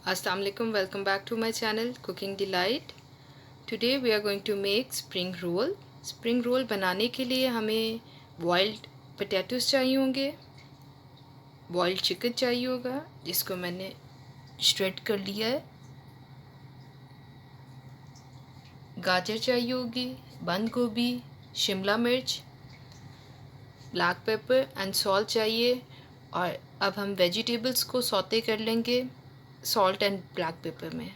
Assalamu alaikum, welcome back to my channel Cooking Delight. Today we are going to make spring roll. Spring roll बनाने के लिए हमें boiled potatoes चाहिए होंगे, boiled chicken चाहिए होगा जिसको मैंने श्रेड कर लिया है, गाजर चाहिए होगी, बंद गोभी, शिमला मिर्च, ब्लैक पेपर एंड सॉल्ट चाहिए। और अब हम वेजिटेबल्स को सौते कर लेंगे सॉल्ट एंड ब्लैक पेपर में।